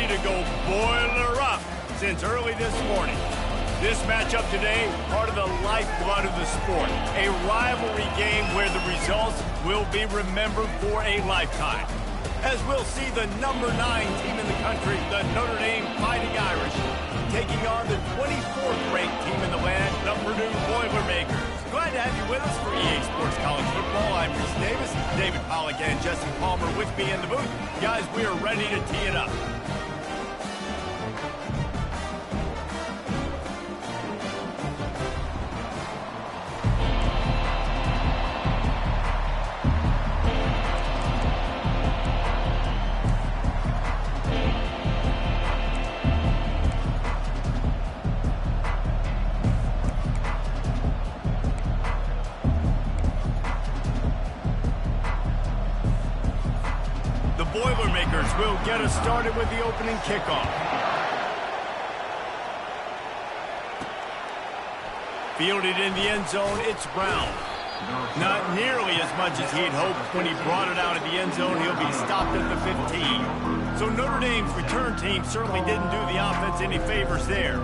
ready to go boiler up since early this morning. This matchup today, part of the lifeblood of the sport. A rivalry game where the results will be remembered for a lifetime. As we'll see the number 9 team in the country, the Notre Dame Fighting Irish, taking on the 24th ranked team in the land, the Purdue Boilermakers. Glad to have you with us for EA Sports College Football. I'm Reese Davis, David Pollack and Jesse Palmer with me in the booth. Guys, we are ready to tee it up. Boilermakers will get us started with the opening kickoff. Fielded in the end zone, it's Brown. Not nearly as much as he'd hoped when he brought it out of the end zone. He'll be stopped at the 15. So Notre Dame's return team certainly didn't do the offense any favors there.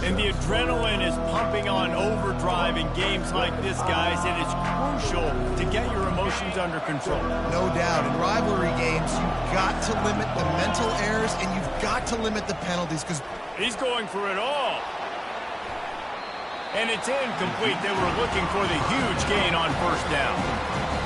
And the adrenaline is pumping on overdrive in games like this, guys, and it's crucial to get your emotions under control. No doubt. In rivalry games, you've got to limit the mental errors, and you've got to limit the penalties because he's going for it all. And it's incomplete. They were looking for the huge gain on first down.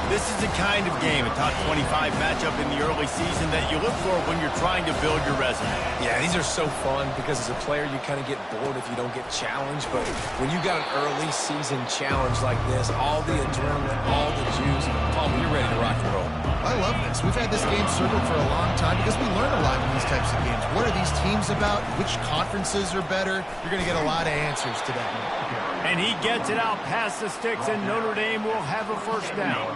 This is the kind of game, a top 25 matchup in the early season that you look for when you're trying to build your resume. Yeah, these are so fun because as a player, you kind of get bored if you don't get challenged. But when you got an early season challenge like this, all the adrenaline, all the juice, Palmer, you're ready to rock and roll. I love this. We've had this game circled for a long time because we learn a lot in these types of games. What are these teams about? Which conferences are better? You're going to get a lot of answers to that. And he gets it out past the sticks, and Notre Dame will have a first down.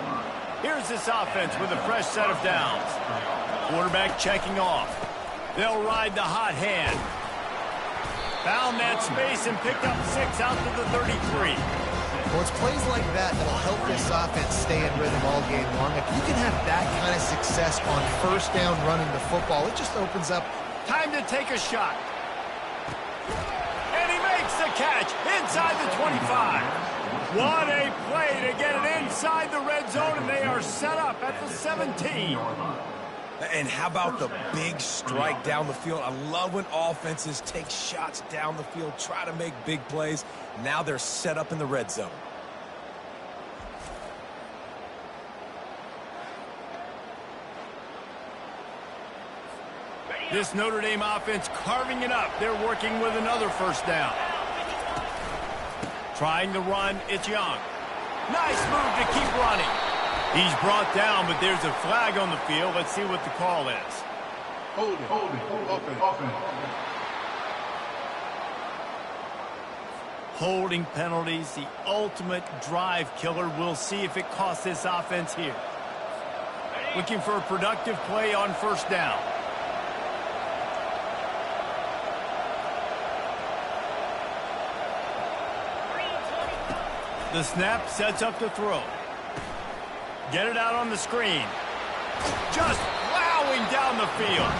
Here's this offense with a fresh set of downs. Quarterback checking off. They'll ride the hot hand. Found that space and picked up 6 out to the 33. Well, it's plays like that that'll help this offense stay in rhythm all game long. If you can have that kind of success on first down running the football, it just opens up. Time to take a shot. And he makes the catch inside the 25. What a play to get it inside the red zone, and they are set up at the 17. And how about the big strike down the field? I love when offenses take shots down the field, try to make big plays. Now they're set up in the red zone. This Notre Dame offense carving it up. They're working with another first down. Trying to run, it's Young. Nice move to keep running. He's brought down, but there's a flag on the field. Let's see what the call is. Hold it. Holding penalties, the ultimate drive killer. We'll see if it costs this offense here. Looking for a productive play on first down. The snap sets up the throw. Get it out on the screen. Just plowing down the field.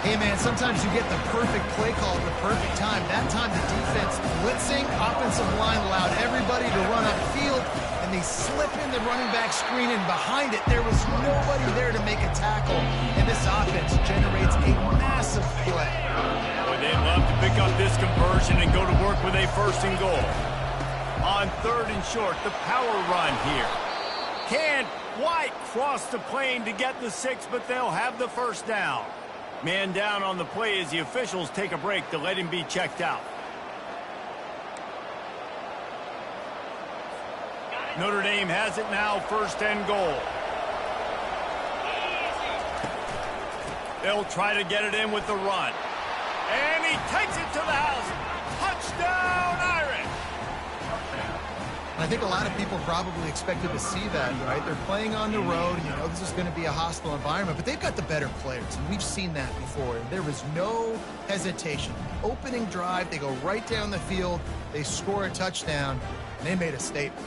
Hey, man, sometimes you get the perfect play call at the perfect time. That time the defense blitzing, offensive line allowed everybody to run upfield, and they slip in the running back screen, and behind it, there was nobody there to make a tackle, and this offense generates a massive play. Boy, they'd love to pick up this conversion and go to work with a first and goal. On third and short, the power run here. Can't quite cross the plane to get the 6, but they'll have the first down. Man down on the play as the officials take a break to let him be checked out. Notre Dame has it now, first and goal. They'll try to get it in with the run. And he takes it to the house. Touchdown, Irish! I think a lot of people probably expected to see that, right? They're playing on the road. You know, this is going to be a hostile environment, but they've got the better players, and we've seen that before. There was no hesitation. Opening drive, they go right down the field, they score a touchdown, and they made a statement.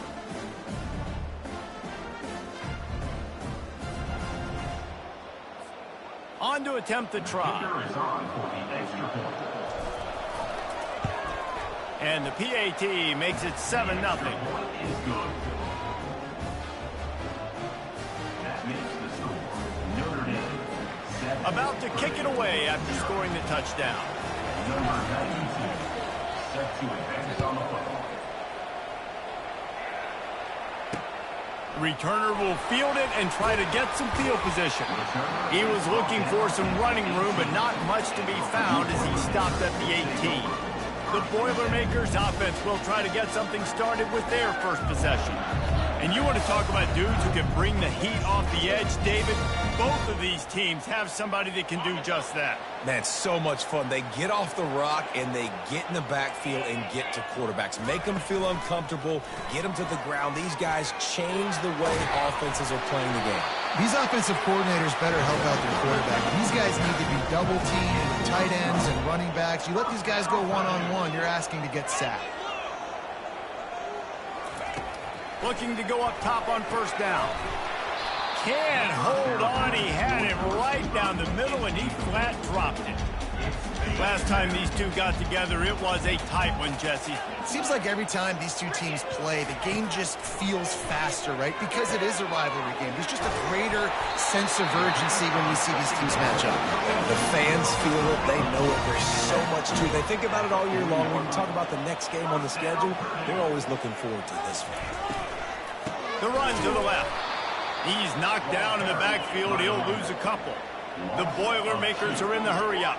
On to attempt the try. And the PAT makes it 7-0. About to kick it away after scoring the touchdown. Returner will field it and try to get some field position. He was looking for some running room, but not much to be found as he stopped at the 18. The Boilermakers offense will try to get something started with their first possession. And you want to talk about dudes who can bring the heat off the edge, David? Both of these teams have somebody that can do just that. Man, so much fun. They get off the rock and they get in the backfield and get to quarterbacks. Make them feel uncomfortable, get them to the ground. These guys change the way offenses are playing the game. These offensive coordinators better help out their quarterback. These guys need to be double-teamed with tight ends and running backs. You let these guys go one-on-one, you're asking to get sacked. Looking to go up top on first down. Can't hold on. He had it right down the middle, and he flat dropped it. Last time these two got together, it was a tight one, Jesse. It seems like every time these two teams play, the game just feels faster, right? Because it is a rivalry game. There's just a greater sense of urgency when we see these teams match up. The fans feel it. They know it. There's so much to it. They think about it all year long. When we talk about the next game on the schedule, they're always looking forward to this one. The run to the left. He's knocked down in the backfield. He'll lose a couple. The Boilermakers are in the hurry-up.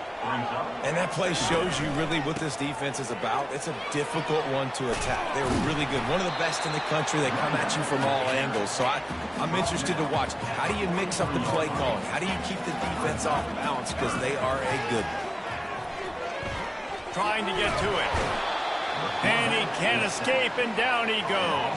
And that play shows you really what this defense is about. It's a difficult one to attack. They're really good. One of the best in the country. They come at you from all angles. So I'm interested to watch. How do you mix up the play calling? How do you keep the defense off balance? Because they are a good one. Trying to get to it. And he can't escape, and down he goes.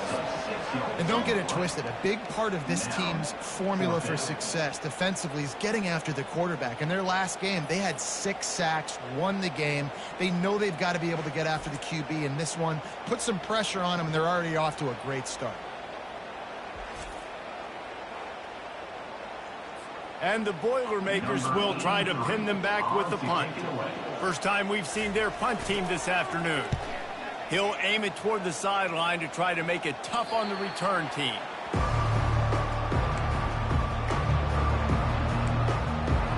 And don't get it twisted. A big part of this team's formula for success defensively is getting after the quarterback. In their last game, they had 6 sacks, won the game. They know they've got to be able to get after the QB, and this one put some pressure on them, and they're already off to a great start. And the Boilermakers will try to pin them back with the punt. First time we've seen their punt team this afternoon. He'll aim it toward the sideline to try to make it tough on the return team.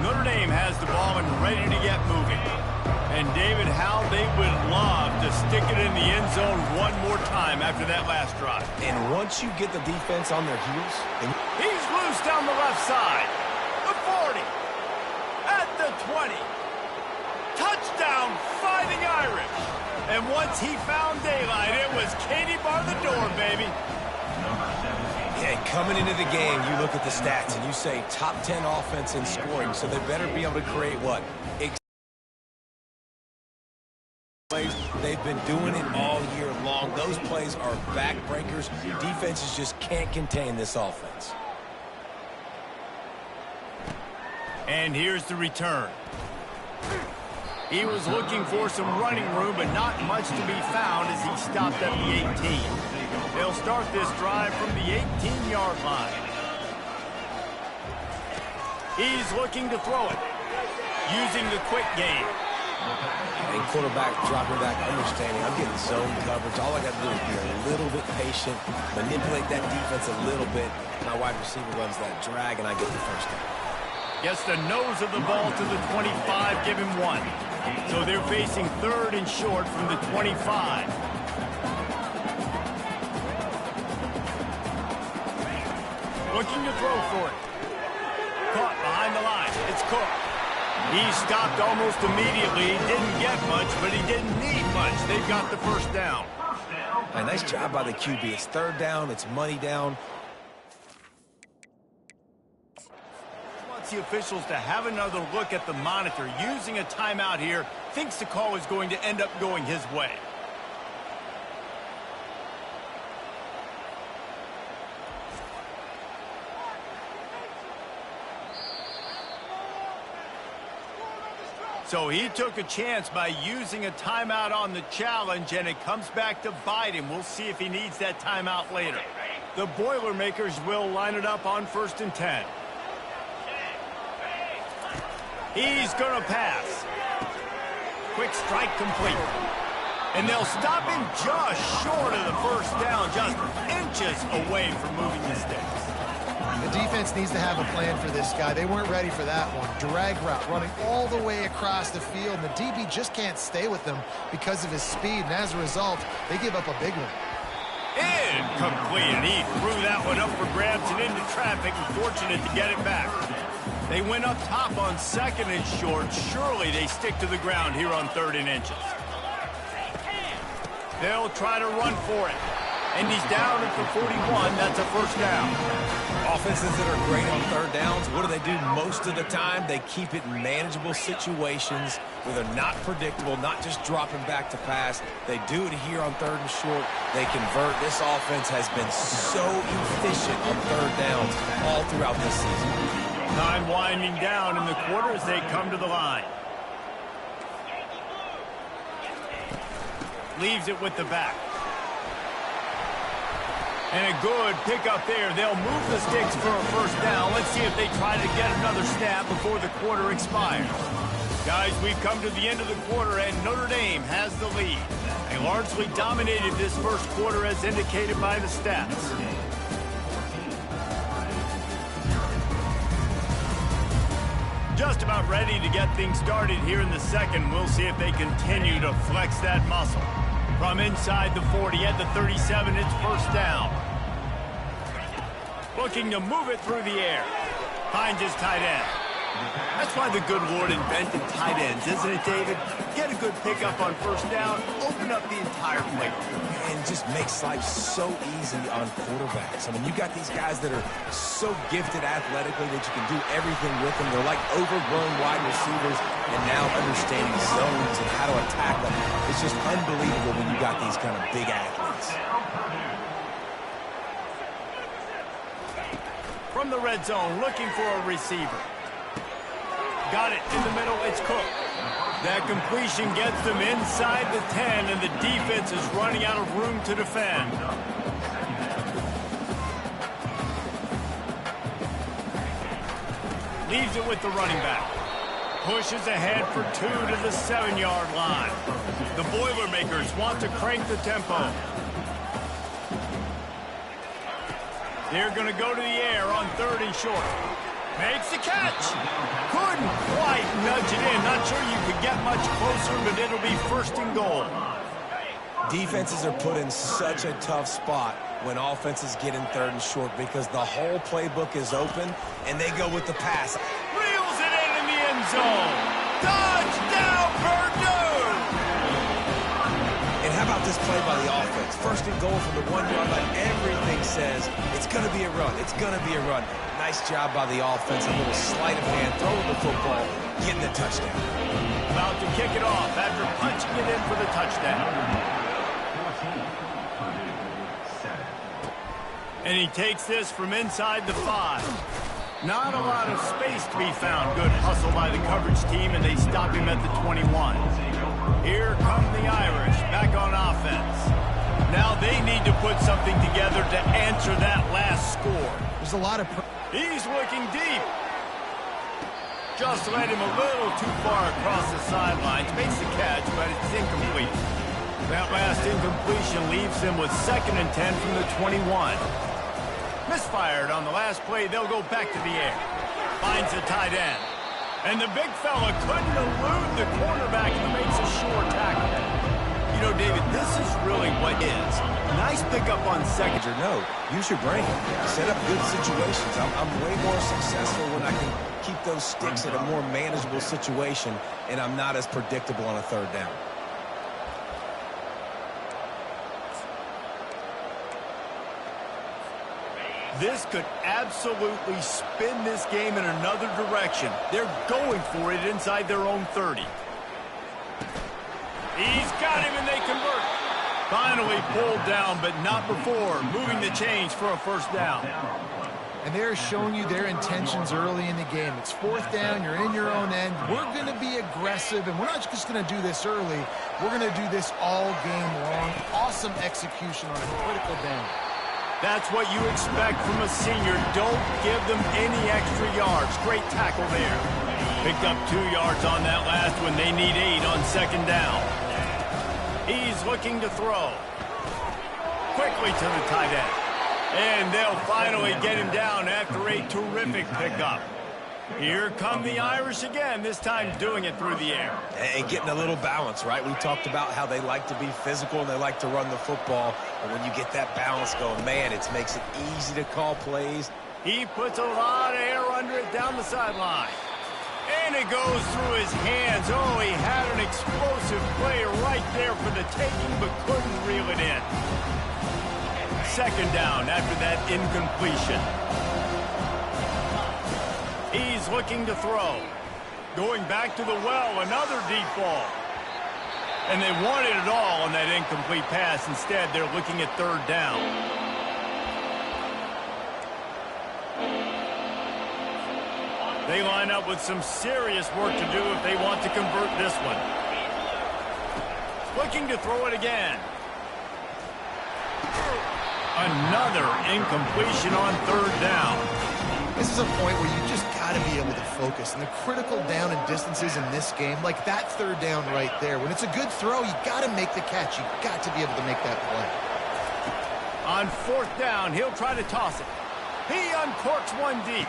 Notre Dame has the ball and ready to get moving. And David, how they would love to stick it in the end zone one more time after that last drive. And once you get the defense on their heels... He's loose down the left side. The 40. At the 20. Touchdown, Fighting Irish. And once he found daylight, it was Katie bar the door, baby. Yeah, coming into the game, you look at the stats and you say top 10 offense in scoring, so they better be able to create what? They've been doing it all year long. Those plays are backbreakers. Defenses just can't contain this offense. And here's the return. He was looking for some running room, but not much to be found as he stopped at the 18. They'll start this drive from the 18-yard line. He's looking to throw it, using the quick game. And quarterback dropping back, understanding, I'm getting zone coverage. All I got to do is be a little bit patient, manipulate that defense a little bit. My wide receiver runs that drag, and I get the first down. Gets the nose of the ball to the 25, give him 1. So they're facing 3rd and short from the 25. Looking to throw for it. Caught behind the line. It's Cook. He stopped almost immediately. He didn't get much, but he didn't need much. They've got the first down. A nice job by the QB. It's 3rd down. It's money down. The officials to have another look at the monitor. Using a timeout here, thinks the call is going to end up going his way. So he took a chance by using a timeout on the challenge, and it comes back to bite him. We'll see if he needs that timeout later. The Boilermakers will line it up on 1st and 10. He's going to pass. Quick strike complete. And they'll stop him just short of the first down, just inches away from moving the sticks. The defense needs to have a plan for this guy. They weren't ready for that one. Drag route running all the way across the field. And the DB just can't stay with them because of his speed. And as a result, they give up a big one. Incomplete. And he threw that one up for grabs and into traffic. And fortunate to get it back. They went up top on 2nd and short. Surely they stick to the ground here on 3rd and inches. They'll try to run for it. And he's down at the 41. That's a first down. Offenses that are great on 3rd downs, what do? Most of the time, they keep it in manageable situations where they're not predictable, not just dropping back to pass. They do it here on 3rd and short. They convert. This offense has been so efficient on 3rd downs all throughout this season. Time winding down in the quarter as they come to the line. Leaves it with the back. And a good pickup there. They'll move the sticks for a first down. Let's see if they try to get another snap before the quarter expires. Guys, we've come to the end of the quarter, and Notre Dame has the lead. They largely dominated this first quarter as indicated by the stats. Just about ready to get things started here in the second. We'll see if they continue to flex that muscle. From inside the 40 at the 37, it's first down. Looking to move it through the air. Finds his tight end. That's why the good Lord invented tight ends, isn't it, David? Get a good pickup on first down, open up the entire play. And just makes life so easy on quarterbacks. I mean, you got these guys that are so gifted athletically that you can do everything with them. They're like overgrown wide receivers, and now understanding zones and how to attack them. It's just unbelievable when you got these kind of big athletes. From the red zone, looking for a receiver. Got it in the middle, it's Cook. That completion gets them inside the 10, and the defense is running out of room to defend. Leaves it with the running back. Pushes ahead for 2 to the 7-yard line. The Boilermakers want to crank the tempo. They're going to go to the air on 3rd and short. Makes the catch. Couldn't quite nudge it in. Not sure you could get much closer, but it'll be 1st and goal. Defenses are put in such a tough spot when offenses get in 3rd and short because the whole playbook is open, and they go with the pass. Reels it in the end zone. Touchdown, Purdue! And how about this play by the offense? 1st and goal from the 1-yard line. Everything says it's going to be a run. It's going to be a run. Nice job by the offense. A little sleight of hand, throwing the football, getting the touchdown. About to kick it off after punching it in for the touchdown. And he takes this from inside the 5. Not a lot of space to be found. Good hustle by the coverage team, and they stop him at the 21. Here come the Irish back on offense. Now they need to put something together to answer that last score. There's a lot of... He's looking deep. Just led him a little too far across the sidelines. Makes the catch, but it's incomplete. That last incompletion leaves him with 2nd and 10 from the 21. Misfired on the last play. They'll go back to the air. Finds the tight end. And the big fella couldn't elude the cornerback and makes a sure tackle. You know, David, this is really what is. Nice pickup on 2nd. No, use your brain. Set up good situations. I'm way more successful when I can keep those sticks in a more manageable situation, and I'm not as predictable on a 3rd down. This could absolutely spin this game in another direction. They're going for it inside their own 30. He's got him, and they convert. Finally pulled down, but not before. Moving the chains for a first down. And they're showing you their intentions early in the game. It's 4th down. You're in your own end. We're going to be aggressive, and we're not just going to do this early. We're going to do this all game long. Awesome execution on a critical down. That's what you expect from a senior. Don't give them any extra yards. Great tackle there. Picked up 2 yards on that last one. They need 8 on second down. He's looking to throw. Quickly to the tight end. And they'll finally get him down after a terrific pickup. Here come the Irish again, this time doing it through the air. And getting a little balance, right? We talked about how they like to be physical and they like to run the football. And when you get that balance going, man, it makes it easy to call plays. He puts a lot of air under it down the sideline. And it goes through his hands. Oh, he had an explosive play right there for the taking, but couldn't reel it in. Second down after that incompletion. He's looking to throw. Going back to the well, another deep ball. And they wanted it all on that incomplete pass. Instead, they're looking at third down. They line up with some serious work to do if they want to convert this one. Looking to throw it again. Another incompletion on third down. This is a point where you just got to be able to focus. And the critical down and distances in this game, like that third down right there, when it's a good throw, you got to make the catch. You got to be able to make that play. On fourth down, he'll try to toss it. He uncorks one deep.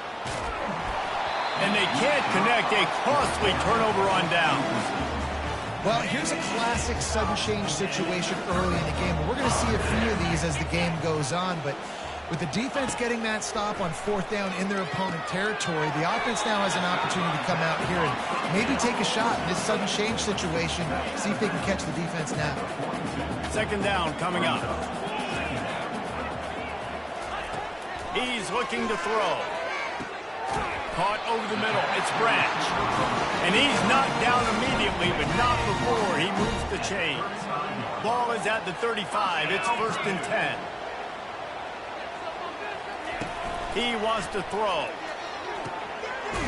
And they can't connect. A costly turnover on downs. Well, here's a classic sudden change situation early in the game. We're going to see a few of these as the game goes on, but with the defense getting that stop on fourth down in their opponent territory, the offense now has an opportunity to come out here and maybe take a shot in this sudden change situation, see if they can catch the defense now. Second down coming up. He's looking to throw. Caught over the middle. It's Branch. And he's knocked down immediately, but not before he moves the chains. Ball is at the 35. It's first and 10. He wants to throw.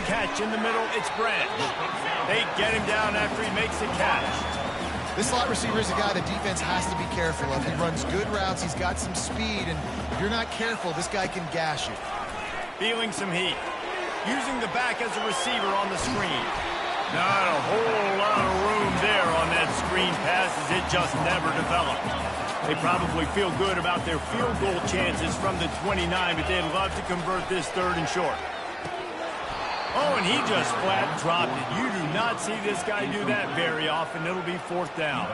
Catch in the middle. It's Branch. They get him down after he makes the catch. This slot receiver is a guy the defense has to be careful of. He runs good routes. He's got some speed, and if you're not careful, this guy can gash you. Feeling some heat. Using the back as a receiver on the screen. Not a whole lot of room there on that screen pass as it just never developed. They probably feel good about their field goal chances from the 29, but they'd love to convert this third and short. Oh, and he just flat dropped it. You do not see this guy do that very often. It'll be fourth down.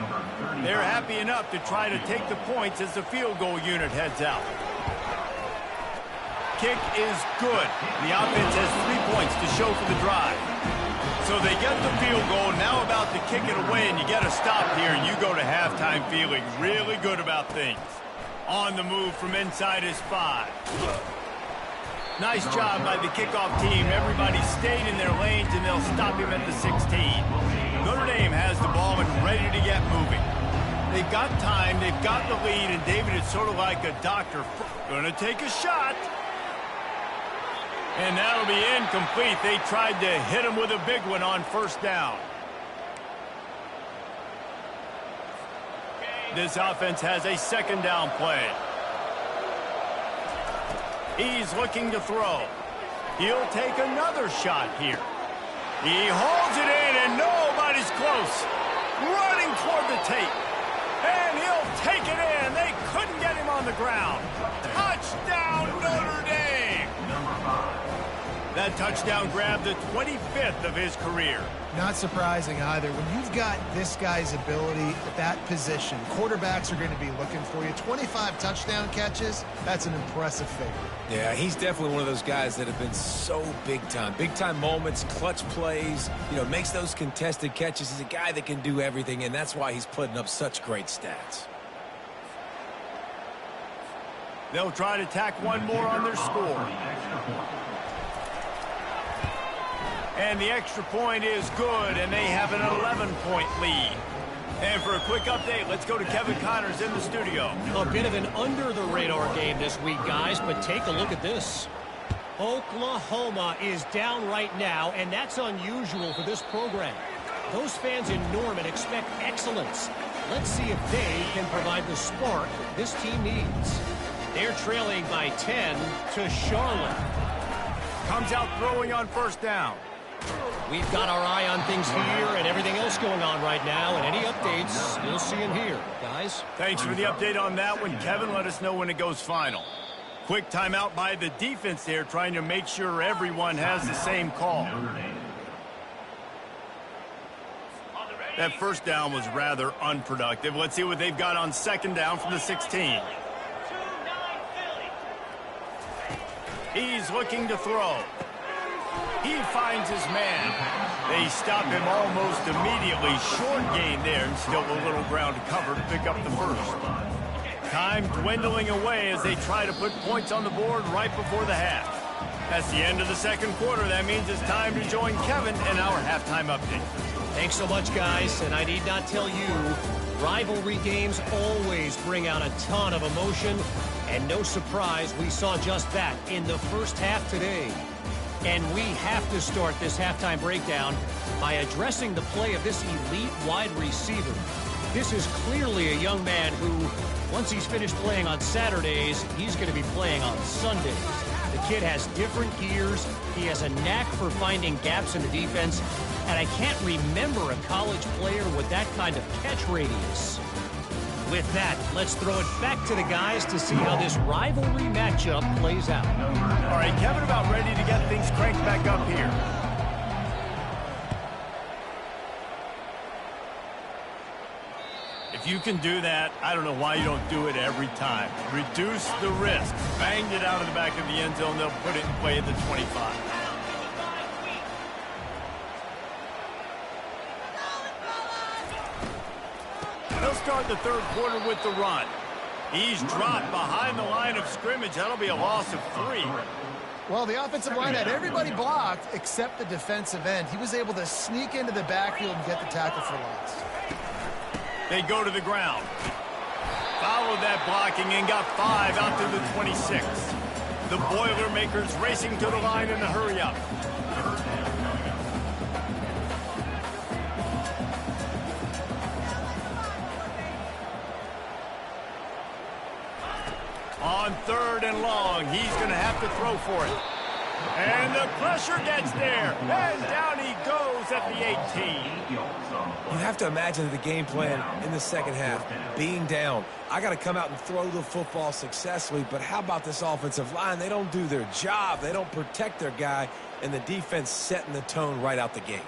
They're happy enough to try to take the points as the field goal unit heads out. Kick is good. The offense has 3 points to show for the drive. So they get the field goal, now about to kick it away, and you get a stop here, and you go to halftime feeling really good about things. On the move from inside his 5. Nice job by the kickoff team. Everybody stayed in their lanes, and they'll stop him at the 16. Notre Dame has the ball and ready to get moving. They've got time, they've got the lead, and David is sort of like a doctor. Gonna take a shot. And that'll be incomplete. They tried to hit him with a big one on first down. This offense has a second down play. He's looking to throw. He'll take another shot here. He holds it in, and nobody's close. Running toward the tape. And he'll take it in. They couldn't get him on the ground. Touchdown, Notre Dame! That touchdown grabbed the 25th of his career. Not surprising either. When you've got this guy's ability at that position, quarterbacks are going to be looking for you. 25 touchdown catches, that's an impressive figure. Yeah, he's definitely one of those guys that have been so big time. Big time moments, clutch plays, makes those contested catches. He's a guy that can do everything, and that's why he's putting up such great stats. They'll try to tack one more on their score. And the extra point is good, and they have an 11-point lead. And for a quick update, let's go to Kevin Connors in the studio. A bit of an under-the-radar game this week, guys, but take a look at this. Oklahoma is down right now, and that's unusual for this program. Those fans in Norman expect excellence. Let's see if they can provide the spark this team needs. They're trailing by 10 to Charlotte. Comes out throwing on first down. We've got our eye on things here and everything else going on right now, and any updates, you'll see them here, guys. Thanks for the update on that one, Kevin. Let us know when it goes final. Quick timeout by the defense there, trying to make sure everyone has the same call. That first down was rather unproductive. Let's see what they've got on second down from the 16. He's looking to throw. He finds his man. They stop him almost immediately. Short gain there, and still a little ground to cover to pick up the first. Time dwindling away as they try to put points on the board right before the half. That's the end of the second quarter. That means it's time to join Kevin in our halftime update. Thanks so much, guys, and I need not tell you, rivalry games always bring out a ton of emotion, and no surprise, we saw just that in the first half today. And we have to start this halftime breakdown by addressing the play of this elite wide receiver. This is clearly a young man who, once he's finished playing on Saturdays, he's going to be playing on Sundays. The kid has different gears. He has a knack for finding gaps in the defense. And I can't remember a college player with that kind of catch radius. With that, let's throw it back to the guys to see how this rivalry matchup plays out. All right, Kevin, about ready to get things cranked back up here. If you can do that, I don't know why you don't do it every time. Reduce the risk. Banged it out of the back of the end zone. They'll put it in play at the 25. They'll start the third quarter with the run. He's dropped behind the line of scrimmage. That'll be a loss of 3. Well, the offensive line had everybody blocked except the defensive end. He was able to sneak into the backfield and get the tackle for loss. They go to the ground. Followed that blocking and got 5 out to the 26. The Boilermakers racing to the line in a hurry up. On third and long, he's going to have to throw for it. And the pressure gets there. And down he goes at the 18. You have to imagine the game plan in the second half being down. I got to come out and throw the football successfully, but how about this offensive line? They don't do their job. They don't protect their guy, and the defense setting the tone right out the gate.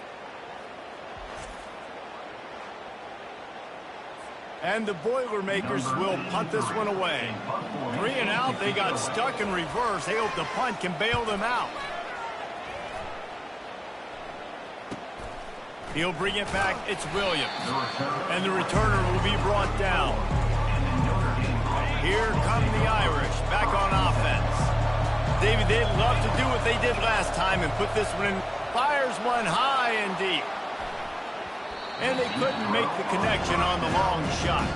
And the Boilermakers will punt this one away. 3 and out. They got stuck in reverse. They hope the punt can bail them out. He'll bring it back. It's Williams. And the returner will be brought down. Here come the Irish back on offense. David, they'd love to do what they did last time and put this one in. Fires one high and deep. And they couldn't make the connection on the long shot.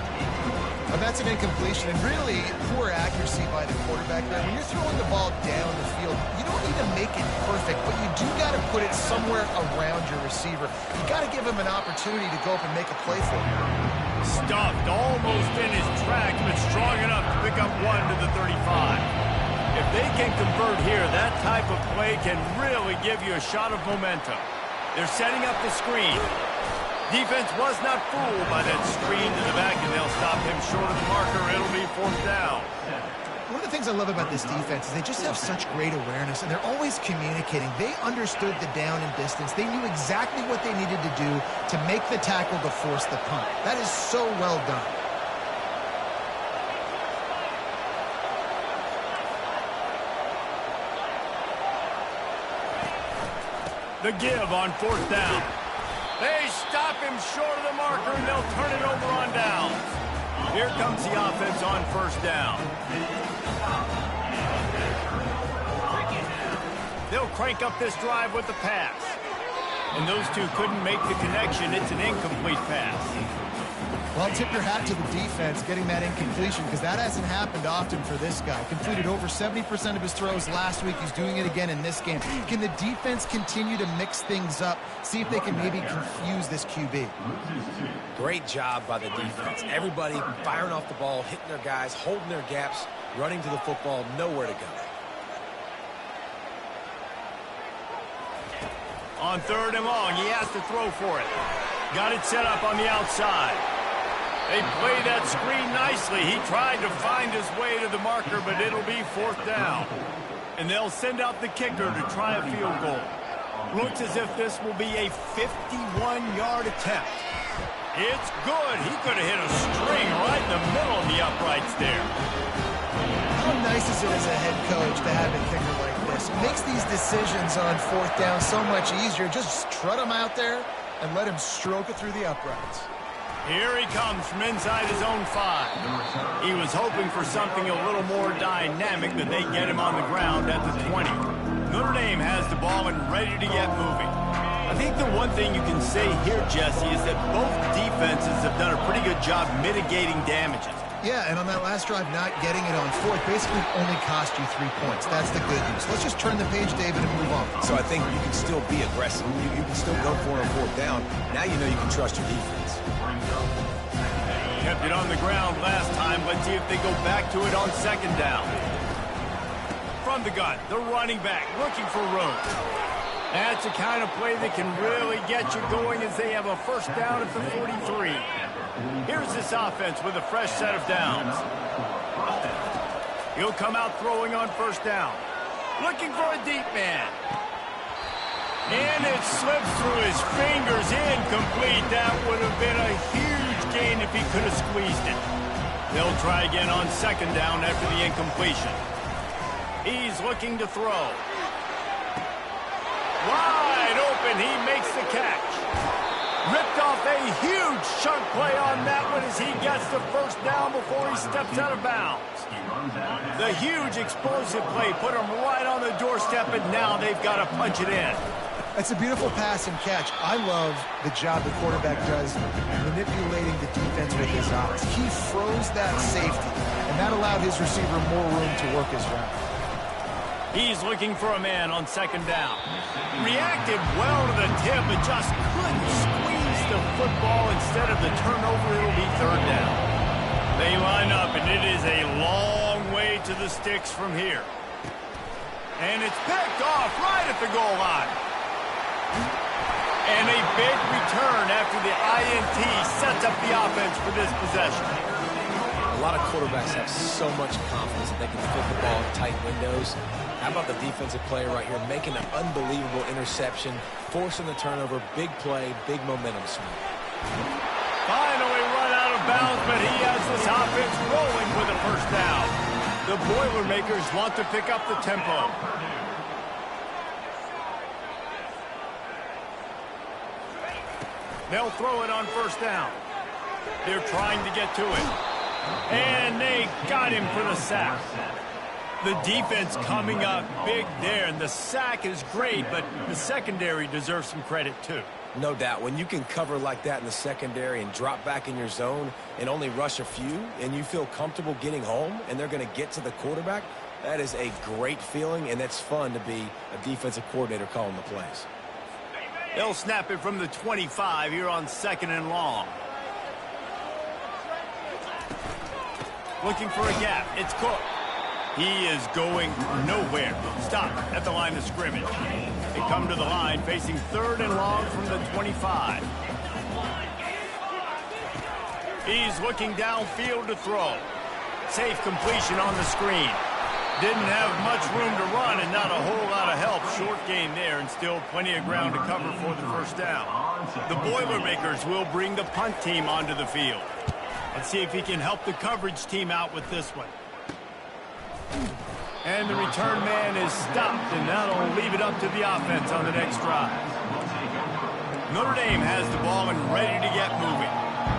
But that's an incompletion, and really poor accuracy by the quarterback there. When you're throwing the ball down the field, you don't need to make it perfect, but you do got to put it somewhere around your receiver. You got to give him an opportunity to go up and make a play for you. Stuffed almost in his tracks, but strong enough to pick up 1 to the 35. If they can convert here, that type of play can really give you a shot of momentum. They're setting up the screen. Defense was not fooled by that screen to the back, and they'll stop him short of the marker. It'll be 4th down. One of the things I love about this defense is they just have such great awareness, and they're always communicating. They understood the down and distance. They knew exactly what they needed to do to make the tackle to force the punt. That is so well done. The give on 4th down. They stop him short of the marker, and they'll turn it over on downs. Here comes the offense on 1st down. They'll crank up this drive with the pass. And those two couldn't make the connection. It's an incomplete pass. Well, tip your hat to the defense getting that incompletion, because that hasn't happened often for this guy. Completed over 70% of his throws last week. He's doing it again in this game. Can the defense continue to mix things up, see if they can maybe confuse this QB? Great job by the defense. Everybody firing off the ball, hitting their guys, holding their gaps, running to the football, nowhere to go. On 3rd and long, he has to throw for it. Got it set up on the outside. They play that screen nicely. He tried to find his way to the marker, but it'll be 4th down. And they'll send out the kicker to try a field goal. Looks as if this will be a 51-yard attempt. It's good. He could have hit a string right in the middle of the uprights there. How nice is it as a head coach to have a kicker like this? It makes these decisions on 4th down so much easier. Just trot him out there and let him stroke it through the uprights. Here he comes from inside his own 5. He was hoping for something a little more dynamic, but they get him on the ground at the 20. Notre Dame has the ball and ready to get moving. I think the one thing you can say here, Jesse, is that both defenses have done a pretty good job mitigating damages. Yeah, and on that last drive, not getting it on 4th basically only cost you 3 points. That's the good news. Let's just turn the page, David, and move on. So I think you can still be aggressive. You can still go for it on 4th down. Now you know you can trust your defense. Kept it on the ground last time. Let's see if they go back to it on 2nd down. From the gun, the running back looking for room. That's the kind of play that can really get you going as they have a 1st down at the 43. Here's this offense with a fresh set of downs. He'll come out throwing on 1st down. Looking for a deep man. And it slips through his fingers, incomplete. That would have been a huge gain if he could have squeezed it. They'll try again on 2nd down after the incompletion. He's looking to throw. Wide open, he makes the catch. Ripped off a huge chunk play on that one as he gets the 1st down before he steps out of bounds. The huge explosive play put him right on the doorstep, and now they've got to punch it in. It's a beautiful pass and catch. I love the job the quarterback does manipulating the defense with his eyes. He froze that safety, and that allowed his receiver more room to work his route. He's looking for a man on 2nd down. Reacted well to the tip, but just couldn't squeeze the football. Instead of the turnover, it'll be 3rd down. They line up, and it is a long way to the sticks from here. And it's picked off right at the goal line. And a big return after the INT sets up the offense for this possession. A lot of quarterbacks have so much confidence that they can fit the ball in tight windows. How about the defensive player right here making an unbelievable interception, forcing the turnover, big play, big momentum swing. Finally run out of bounds, but he has this offense rolling with a 1st down. The Boilermakers want to pick up the tempo. They'll throw it on 1st down. They're trying to get to it. And they got him for the sack. The defense coming up big there, and the sack is great, but the secondary deserves some credit too. No doubt. When you can cover like that in the secondary and drop back in your zone and only rush a few, and you feel comfortable getting home, and they're going to get to the quarterback, that is a great feeling, and it's fun to be a defensive coordinator calling the plays. They'll snap it from the 25 here on 2nd and long. Looking for a gap. It's Cook. He is going nowhere. Stop at the line of scrimmage. They come to the line facing 3rd and long from the 25. He's looking downfield to throw. Safe completion on the screen. Didn't have much room to run and not a whole lot of help. Short gain there and still plenty of ground to cover for the 1st down. The Boilermakers will bring the punt team onto the field. Let's see if he can help the coverage team out with this one. And the return man is stopped, and that'll leave it up to the offense on the next drive. Notre Dame has the ball and ready to get moving.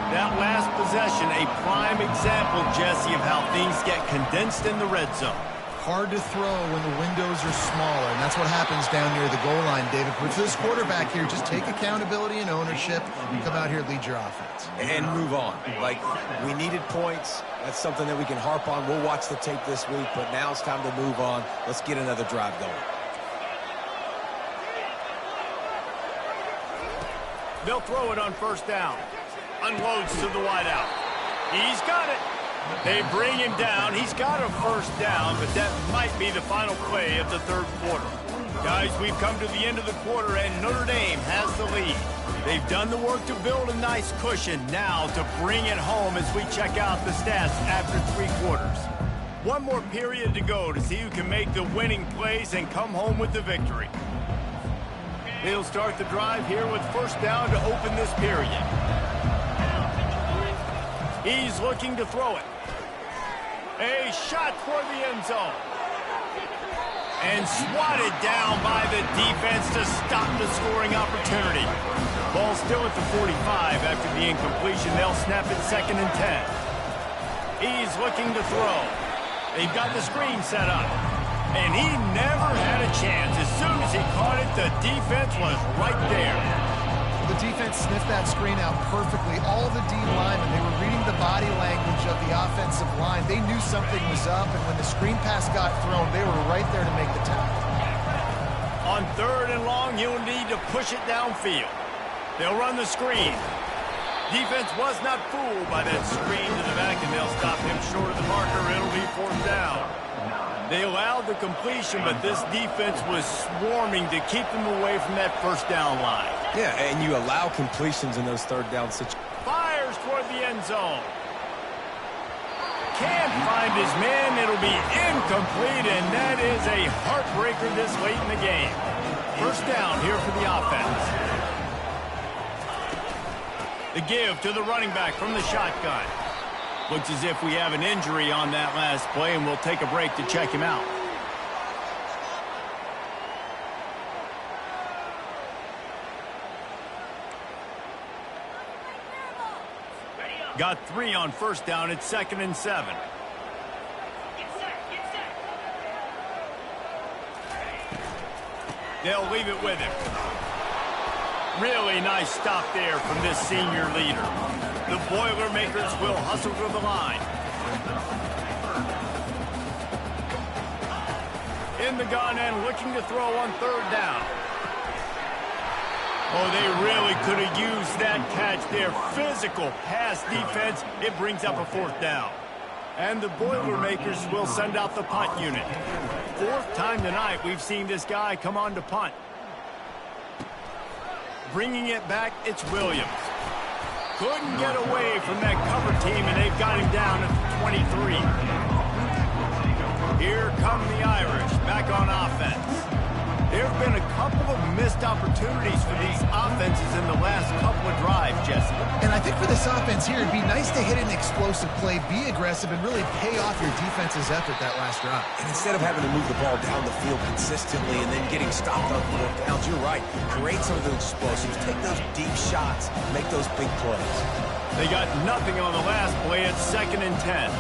That last possession, a prime example, Jesse, of how things get condensed in the red zone. Hard to throw when the windows are smaller, and that's what happens down near the goal line, David. But for this quarterback here, just take accountability and ownership and come out here and lead your offense. And move on. Like, we needed points. That's something that we can harp on. We'll watch the tape this week, but now it's time to move on. Let's get another drive going. They'll throw it on 1st down. Unloads to the wideout. He's got it. They bring him down. He's got a 1st down, but that might be the final play of the 3rd quarter. Guys, we've come to the end of the quarter, and Notre Dame has the lead. They've done the work to build a nice cushion. Now to bring it home as we check out the stats after 3 quarters. One more period to go to see who can make the winning plays and come home with the victory. They'll start the drive here with first down to open this period. He's looking to throw it. A shot for the end zone. And swatted down by the defense to stop the scoring opportunity. Ball still at the 45 after the incompletion. They'll snap it 2nd and 10. He's looking to throw. They've got the screen set up. And he never had a chance. As soon as he caught it, the defense was right there. The defense sniffed that screen out perfectly. All the D linemen, they were reading the body language of the offensive line. They knew something was up, and when the screen pass got thrown, they were right there to make the tackle. On 3rd and long, you'll need to push it downfield. They'll run the screen. Defense was not fooled by that screen to the back, and they'll stop him short of the marker. It'll be 4th down. They allowed the completion, but this defense was swarming to keep them away from that first down line. Yeah, and you allow completions in those 3rd down situations. Fires toward the end zone. Can't find his man. It'll be incomplete, and that is a heartbreaker this late in the game. First down here for the offense. The give to the running back from the shotgun. Looks as if we have an injury on that last play, and we'll take a break to check him out. Got 3 on first down. It's 2nd and 7. They'll leave it with him. Really nice stop there from this senior leader. The Boilermakers will hustle to the line. In the gun and looking to throw on 3rd down. Oh, they really could have used that catch there. Physical pass defense. It brings up a 4th down. And the Boilermakers will send out the punt unit. 4th time tonight we've seen this guy come on to punt. Bringing it back, it's Williams. Couldn't get away from that cover team, and they've got him down at the 23. Here come the Irish back on offense. There have been a couple of missed opportunities for these offenses in the last couple of drives, Jesse. And I think for this offense here, it'd be nice to hit an explosive play, be aggressive, and really pay off your defense's effort that last drive. And instead of having to move the ball down the field consistently and then getting stopped on 4th downs, you're right. Create some of those explosives. Take those deep shots. Make those big plays. They got nothing on the last play. It's 2nd and 10.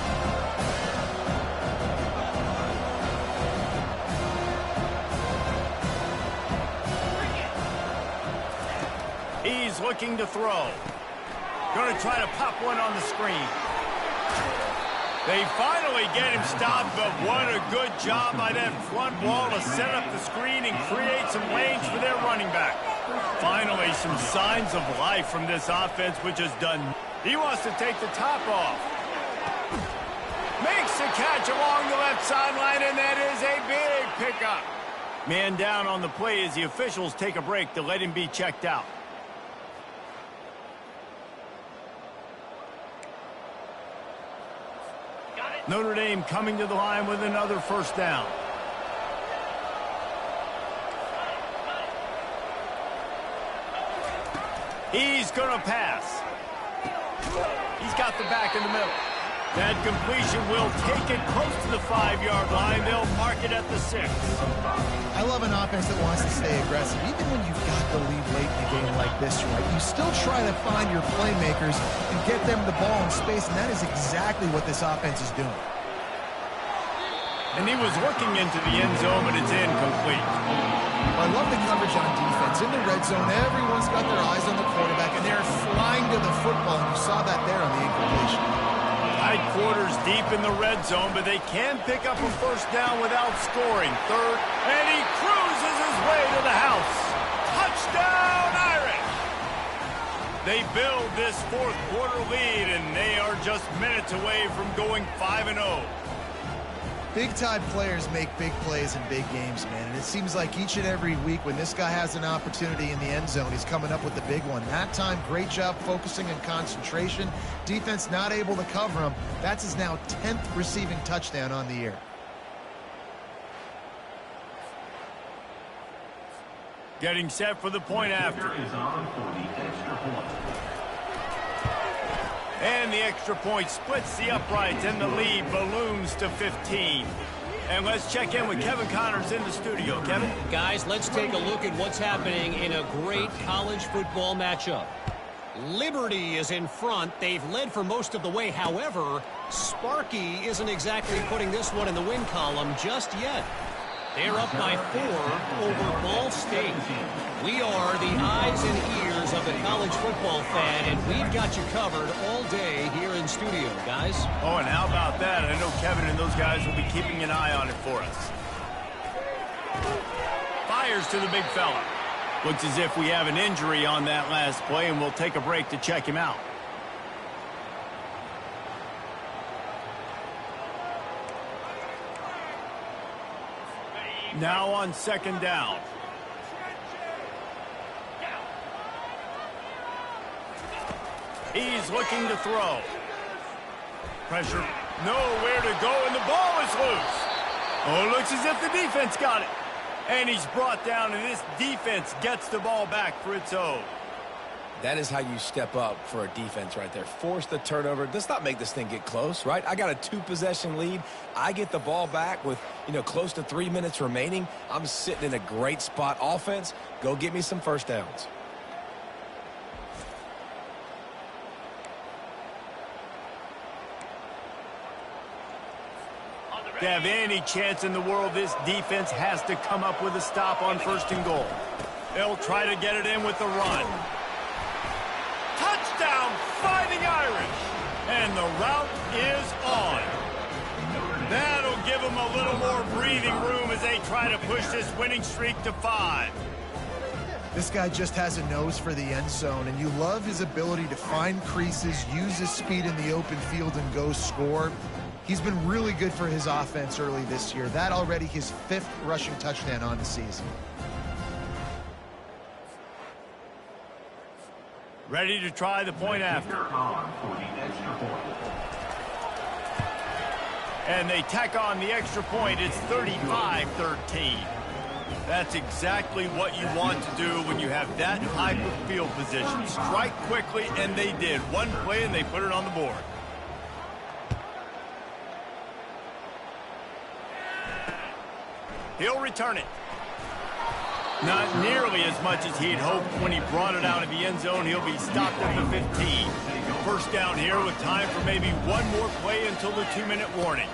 He's looking to throw. Going to try to pop one on the screen. They finally get him stopped, but what a good job by that front wall to set up the screen and create some lanes for their running back. Finally, some signs of life from this offense, which has done. He wants to take the top off. Makes the catch along the left sideline, and that is a big pickup. Man down on the play as the officials take a break to let him be checked out. Notre Dame coming to the line with another first down. He's going to pass. He's got the back in the middle. That completion will take it close to the 5-yard line. They'll mark it at the 6. I love an offense that wants to stay aggressive. Even when you've got the lead late in a game like this, right, you still try to find your playmakers and get them the ball in space, and that is exactly what this offense is doing. And he was looking into the end zone, but it's incomplete. I love the coverage on defense. In the red zone, everyone's got their eyes on the quarterback, and they're flying to the football, and you saw that there on the incompletion. Tight quarters deep in the red zone, but they can pick up a first down without scoring. 3rd, and he cruises his way to the house. Touchdown, Irish! They build this 4th quarter lead, and they are just minutes away from going 5-0. Big-time players make big plays in big games, man. And it seems like each and every week when this guy has an opportunity in the end zone, he's coming up with the big one. That time, great job focusing and concentration. Defense not able to cover him. That's his now 10th receiving touchdown on the year. Getting set for the point after. And the extra point splits the uprights, and the lead balloons to 15. And let's check in with Kevin Connors in the studio. Kevin? Guys, let's take a look at what's happening in a great college football matchup. Liberty is in front. They've led for most of the way. However, Sparky isn't exactly putting this one in the win column just yet. They're up by 4 over Ball State. We are the eyes and ears of the college football fan, and we've got you covered all day here in studio, guys. Oh, and how about that? I know Kevin and those guys will be keeping an eye on it for us. Fires to the big fella. Looks as if we have an injury on that last play, and we'll take a break to check him out. Now on second down. He's looking to throw. Pressure, nowhere to go, and the ball is loose. Oh, it looks as if the defense got it. And he's brought down, and this defense gets the ball back for its own. That is how you step up for a defense right there. Force the turnover. Let's not make this thing get close, right? I got a 2-possession lead. I get the ball back with, close to 3 minutes remaining. I'm sitting in a great spot. Offense, go get me some first downs. To have any chance in the world, this defense has to come up with a stop on 1st and goal. They'll try to get it in with the run. Touchdown, Fighting Irish! And the route is on. That'll give them a little more breathing room as they try to push this winning streak to 5. This guy just has a nose for the end zone, and you love his ability to find creases, use his speed in the open field, and go score. He's been really good for his offense early this year. That already his 5th rushing touchdown on the season. Ready to try the point after. And they tack on the extra point. It's 35-13. That's exactly what you want to do when you have that type of field position. Strike quickly, and they did. One play, and they put it on the board. He'll return it. Not nearly as much as he'd hoped when he brought it out of the end zone. He'll be stopped at the 15. First down here with time for maybe one more play until the 2-minute warning.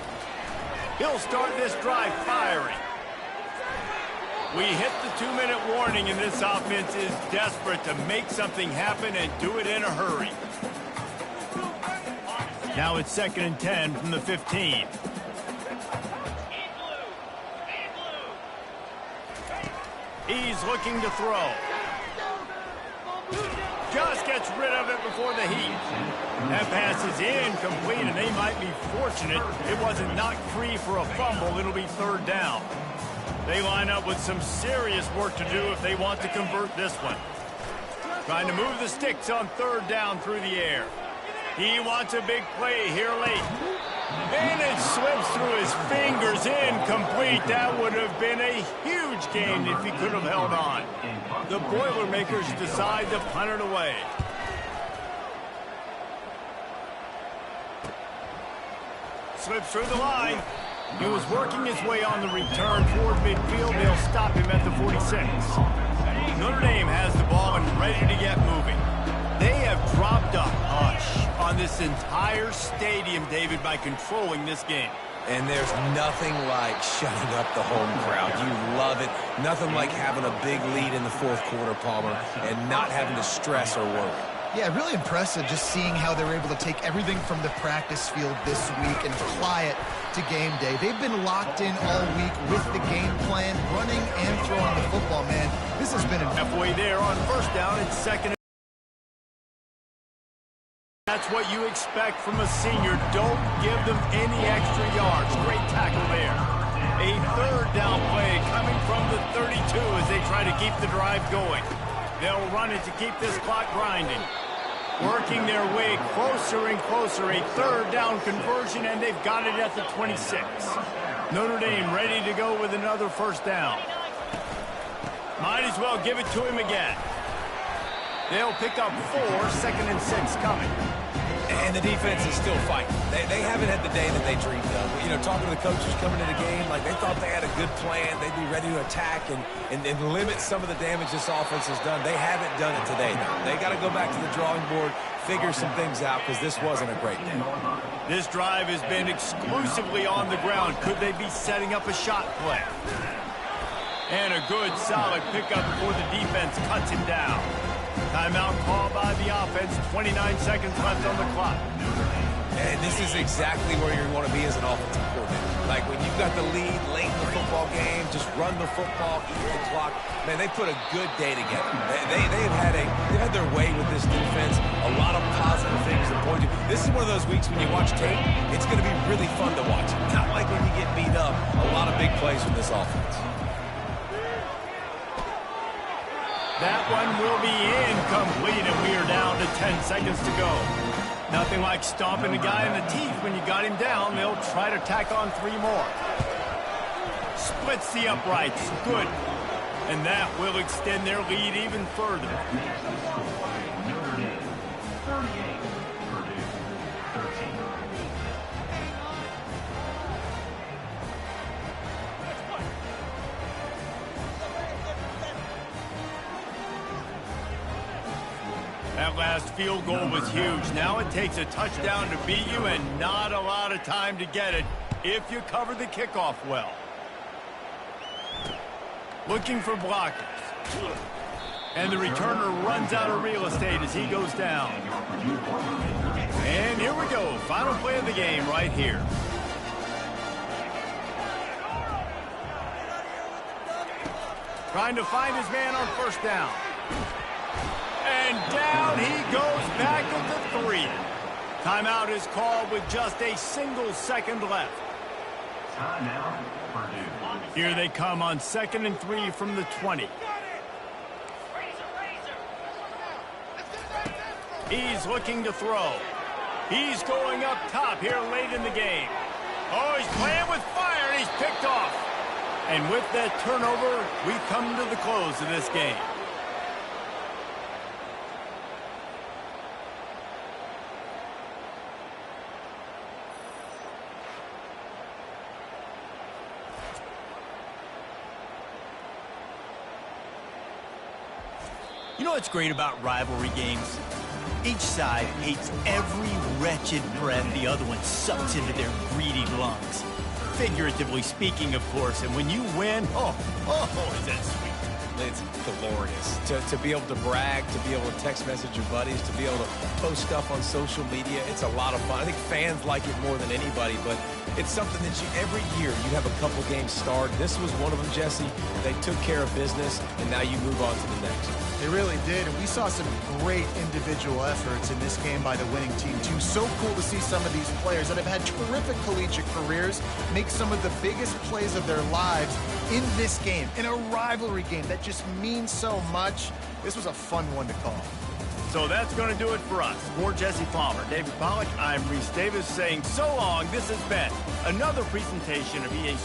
He'll start this drive firing. We hit the 2-minute warning, and this offense is desperate to make something happen and do it in a hurry. Now it's 2nd and 10 from the 15. He's looking to throw. Just gets rid of it before the heat. That pass is incomplete, and they might be fortunate it wasn't knocked free for a fumble. It'll be 3rd down. They line up with some serious work to do if they want to convert this one. Trying to move the sticks on 3rd down through the air. He wants a big play here late. And it slips through his fingers, incomplete. That would have been a huge gain if he could have held on. The Boilermakers decide to punt it away. Slips through the line. He was working his way on the return toward midfield. They'll stop him at the 46. Notre Dame has the ball and ready to get moving. They have dropped a hush on this entire stadium, David, by controlling this game. And there's nothing like shutting up the home crowd. You love it. Nothing like having a big lead in the 4th quarter, Palmer, and not having to stress or worry. Yeah, really impressive just seeing how they were able to take everything from the practice field this week and apply it to game day. They've been locked in all week with the game plan, running and throwing the football, man. This has been halfway there on 1st down. It's 2nd That's what you expect from a senior. Don't give them any extra yards. Great tackle there. A third down play coming from the 32 as they try to keep the drive going. They'll run it to keep this clock grinding. Working their way closer and closer. A third down conversion, and they've got it at the 26. Notre Dame ready to go with another first down. Might as well give it to him again. They'll pick up 4, 2nd and 6 coming. And the defense is still fighting. They haven't had the day that they dreamed of. You know, talking to the coaches coming into the game, like they thought they had a good plan. They'd be ready to attack and limit some of the damage this offense has done. They haven't done it today, though. They got to go back to the drawing board, figure some things out, because this wasn't a great day. This drive has been exclusively on the ground. Could they be setting up a shot play? And a good, solid pickup before the defense cuts him down. Timeout called by the offense. 29 seconds left on the clock. And this is exactly where you want to be as an offensive coordinator. Like when you've got the lead late in the football game, just run the football, eat the clock. Man, they put a good day together. They've had their way with this defense. A lot of positive things to point to. This is one of those weeks when you watch tape, it's going to be really fun to watch. Not like when you get beat up. A lot of big plays from this offense. That one will be incomplete, and we are down to 10 seconds to go. Nothing like stomping a guy in the teeth when you got him down. They'll try to tack on 3 more. Splits the uprights. Good. And that will extend their lead even further. That last field goal was huge. Now it takes a touchdown to beat you and not a lot of time to get it if you cover the kickoff well. Looking for blockers. And the returner runs out of real estate as he goes down. And here we go. Final play of the game right here. Trying to find his man on first down. And down he goes back at the 3. Timeout is called with just a single second left. Here they come on 2nd and 3 from the 20. He's looking to throw. He's going up top here late in the game. Oh, he's playing with fire, and he's picked off. And with that turnover, we come to the close of this game. You know what's great about rivalry games? Each side hates every wretched breath the other one sucks into their greedy lungs. Figuratively speaking, of course, and when you win, oh, is that sweet. It's glorious. To be able to brag, to be able to text message your buddies, to be able to post stuff on social media, it's a lot of fun. I think fans like it more than anybody, but it's something that every year you have a couple games starred. This was one of them, Jesse. They took care of business, and now you move on to the next. They really did, and we saw some great individual efforts in this game by the winning team, too. So cool to see some of these players that have had terrific collegiate careers make some of the biggest plays of their lives in this game, in a rivalry game that just means so much. This was a fun one to call. So that's going to do it for us. For Jesse Palmer, David Pollack, I'm Reese Davis saying so long. This has been another presentation of EA